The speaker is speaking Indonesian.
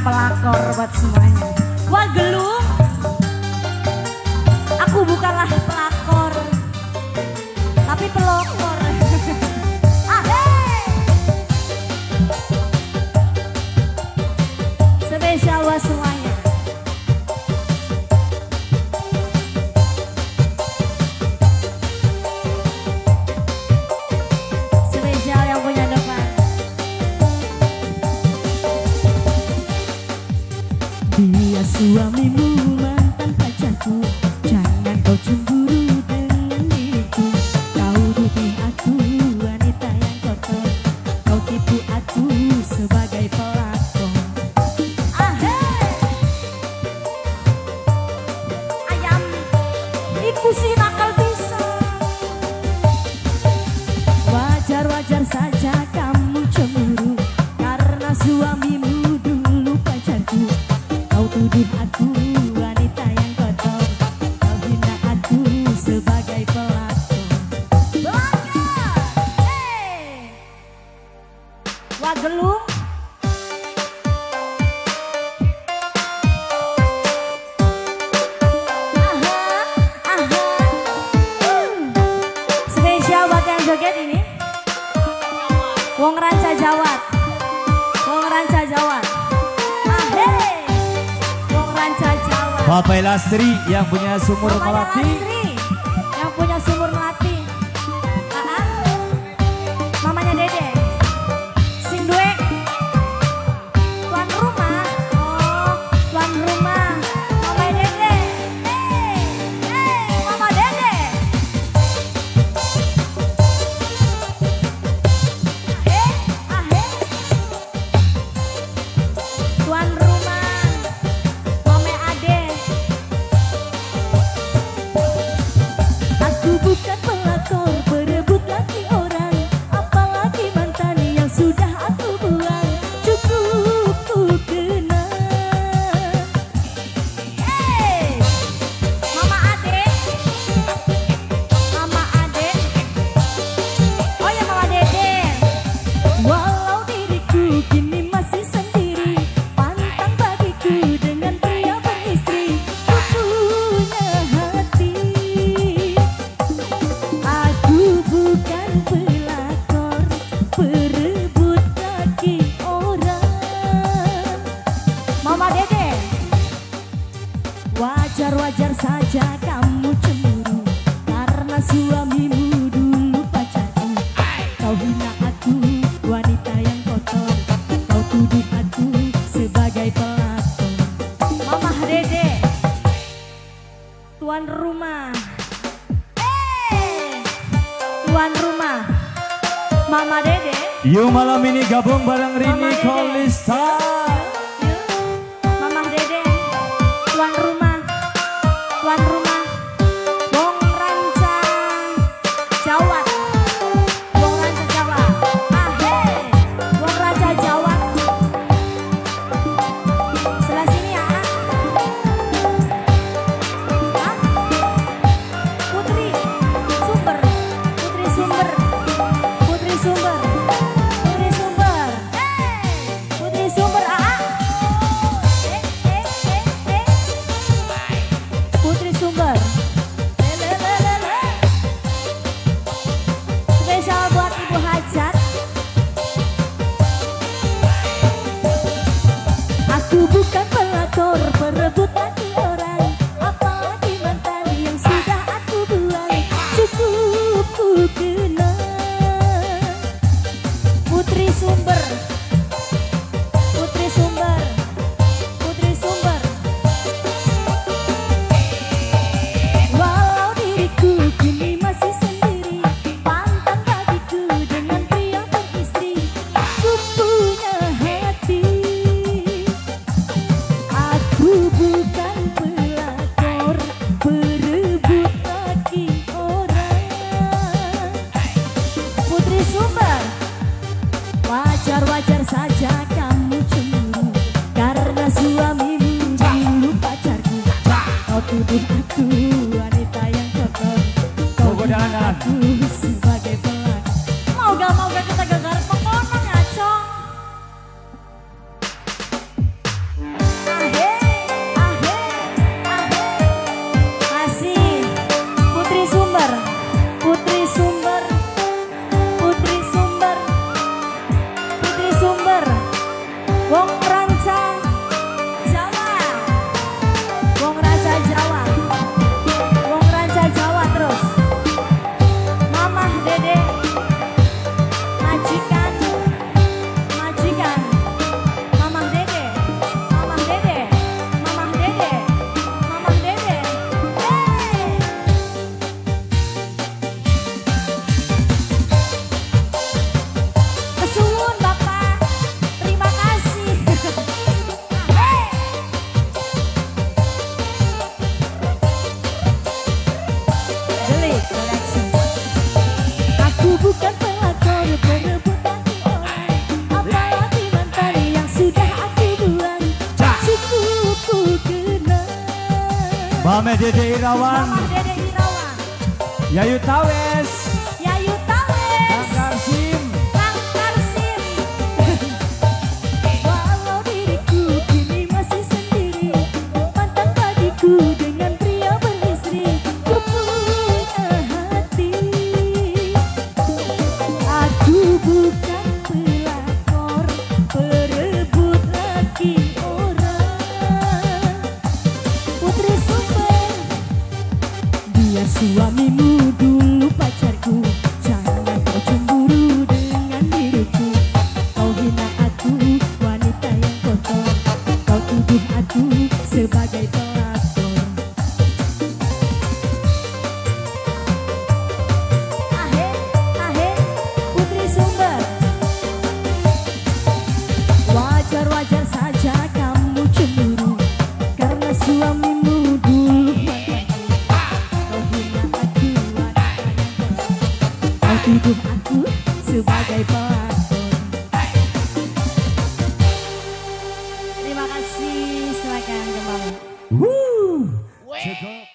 pelakor buat semuanya. Wah gelung, aku bukanlah pelakor, tapi pelokor. Spesial buat semuanya. Spesial yang punya depan. Dia suamimu mantan pacarku, jangan kau cemburu dengan diriku. Kau tuduh aku wanita yang kotor, kau tipu aku sebagai pelakor. Ayam, iku si nakal bisa. Wajar-wajar saja kamu cemburu, karena suamimu dulu pacarku. Kau tuduh aku wanita yang kotor, kau hina aku sebagai pelakor. Pelakor, wah gelung. Spesial buat yang joget ini, Wong Ranca Jawat, Wong Ranca Jawat. Wong Ranca Jawat. Bapak Lastri yang punya sumur Mamanya Melati. Lastri yang punya sumur Melati. Mamanya Dede. Sing duwe tuan rumah. Oh, tuan rumah. Mama Dede. Mama Dede. Tuan rumah. Mama Ade. Aku bukan pelakor berebut laki orang, apalagi mantan yang sudah aku buang. Cukup ku kenal. Mama Ade, Mama Ade, oh ya Mama Dede. Walau diriku kini masih sendiri, pantang bagiku dengan pria beristri. Ku punya hati, aku bukan pelakor berebut laki orang. Mama Dede, wajar-wajar saja kamu cemburu, karena suamimu dulu pacarku. Kau hina aku wanita yang kotor, kau tuduh aku sebagai pelakor. Mama Dede, tuan rumah. Tuan rumah, Mama Dede. Yuk malam ini gabung bareng Mama Rini Dede. Kolista. Mama Dede, tuan rumah, tuan rumah. Wong Ranca Jawat, Wong Ranca Jawat. Wong Ranca Jawat. Sebelah sini ya. Putri Sumber, Putri Sumber, Putri Sumber, Putri Sumber, Putri Sumber. ku kenal. Mame Dede Irawan, Mama Dede Irawan, Yayu Tawes, Yayu Kang Tawes, Karsim, Kang Karsim. Walau diriku kini masih sendiri, mantan bagiku dengan pria beristri. Ku punya hati, aku bukan pelakor perebut laki orang. Putri Sumber, dia suamimu dulu pacarku. Jangan kau cemburu dengan diriku. Kau hina aku, wanita yang kotor. Kau tuduh aku sebagai pelakor. Ahe, ahe, Putri Sumber. Wajar-wajar saja kamu cemburu karena suamimu dulu mantanku. Kau hina aku, wanita yang kotor. Kau tuduh aku sebagai pelakor. Terima kasih, silakan kembali. cukup.